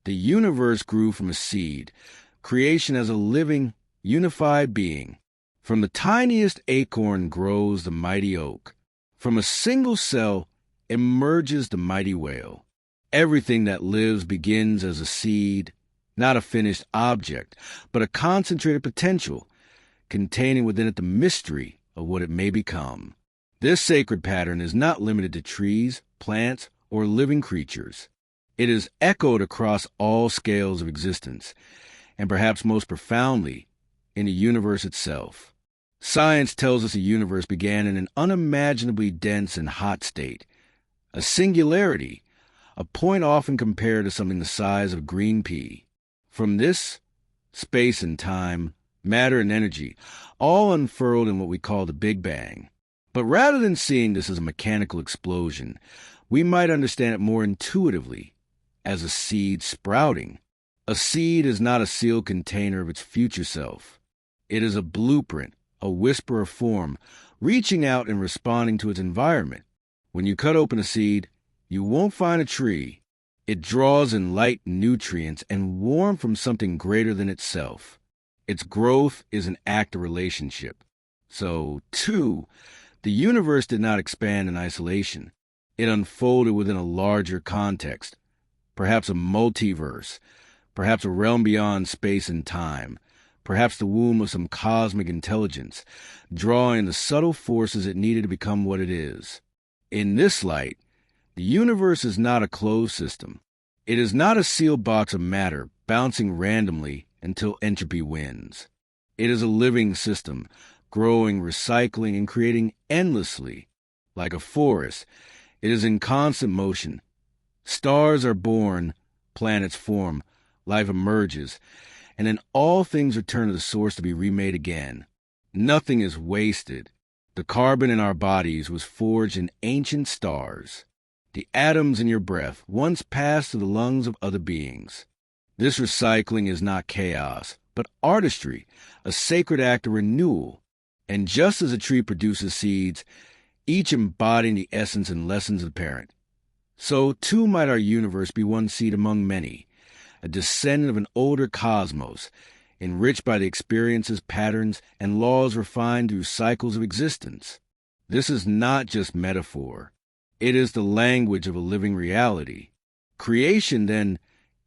The universe grew from a seed, creation as a living, unified being. From the tiniest acorn grows the mighty oak. From a single cell emerges the mighty whale. Everything that lives begins as a seed, not a finished object, but a concentrated potential, containing within it the mystery of what it may become. This sacred pattern is not limited to trees, plants, or living creatures. It is echoed across all scales of existence, and perhaps most profoundly, in the universe itself. Science tells us the universe began in an unimaginably dense and hot state, a singularity, a point often compared to something the size of a green pea. From this, space and time, matter and energy, all unfurled in what we call the Big Bang. But rather than seeing this as a mechanical explosion, we might understand it more intuitively as a seed sprouting. A seed is not a sealed container of its future self. It is a blueprint, a whisper of form, reaching out and responding to its environment. When you cut open a seed, you won't find a tree. It draws in light, nutrients, and warmth from something greater than itself. Its growth is an act of relationship. So, too, the universe did not expand in isolation. It unfolded within a larger context, perhaps a multiverse, perhaps a realm beyond space and time, perhaps the womb of some cosmic intelligence, drawing the subtle forces it needed to become what it is. In this light, the universe is not a closed system. It is not a sealed box of matter bouncing randomly until entropy wins. It is a living system, growing, recycling, and creating endlessly. Like a forest, it is in constant motion. Stars are born, planets form, life emerges, and then all things return to the source to be remade again. Nothing is wasted. The carbon in our bodies was forged in ancient stars. The atoms in your breath once passed to the lungs of other beings. This recycling is not chaos, but artistry, a sacred act of renewal. And just as a tree produces seeds, each embodying the essence and lessons of the parent, so too might our universe be one seed among many, a descendant of an older cosmos, enriched by the experiences, patterns, and laws refined through cycles of existence. This is not just metaphor. It is the language of a living reality. Creation, then,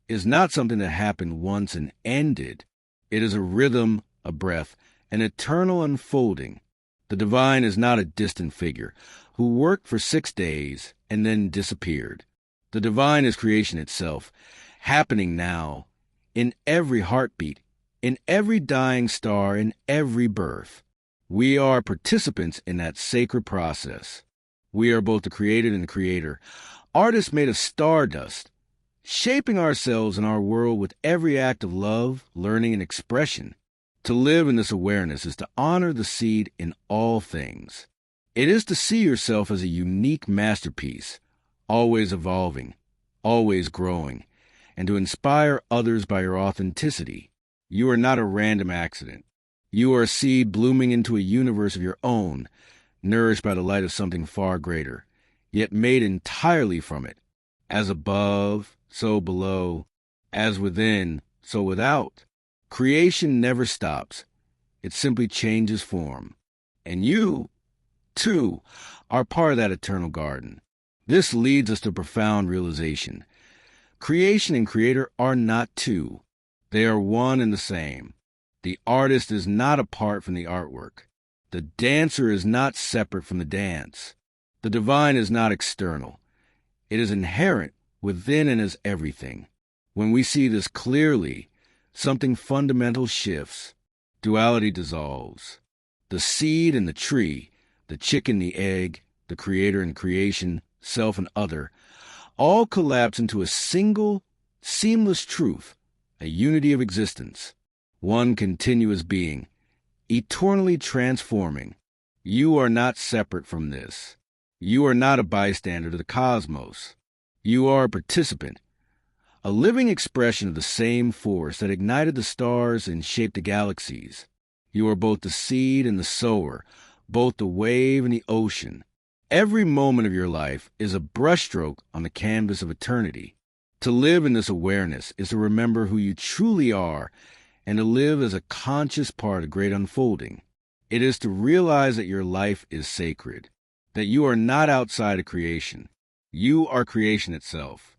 is not something that happened once and ended. It is a rhythm, a breath, an eternal unfolding. The divine is not a distant figure who worked for 6 days and then disappeared. The divine is creation itself, happening now, in every heartbeat, in every dying star, in every birth. We are participants in that sacred process. We are both the created and the creator, artists made of stardust, shaping ourselves and our world with every act of love, learning, and expression. To live in this awareness is to honor the seed in all things. It is to see yourself as a unique masterpiece, always evolving, always growing, and to inspire others by your authenticity. You are not a random accident. You are a seed blooming into a universe of your own, nourished by the light of something far greater, yet made entirely from it. As above, so below, as within, so without. Creation never stops. It simply changes form. And you, too, are part of that eternal garden. This leads us to a profound realization. Creation and creator are not two. They are one and the same. The artist is not apart from the artwork. The dancer is not separate from the dance. The divine is not external. It is inherent within and is everything. When we see this clearly, something fundamental shifts. Duality dissolves. The seed and the tree, the chicken, the egg, the creator and creation, self and other, all collapse into a single, seamless truth, a unity of existence, one continuous being, eternally transforming. You are not separate from this. You are not a bystander to the cosmos. You are a participant, a living expression of the same force that ignited the stars and shaped the galaxies. You are both the seed and the sower, both the wave and the ocean. Every moment of your life is a brushstroke on the canvas of eternity. To live in this awareness is to remember who you truly are and to live as a conscious part of great unfolding. It is to realize that your life is sacred, that you are not outside of creation. You are creation itself.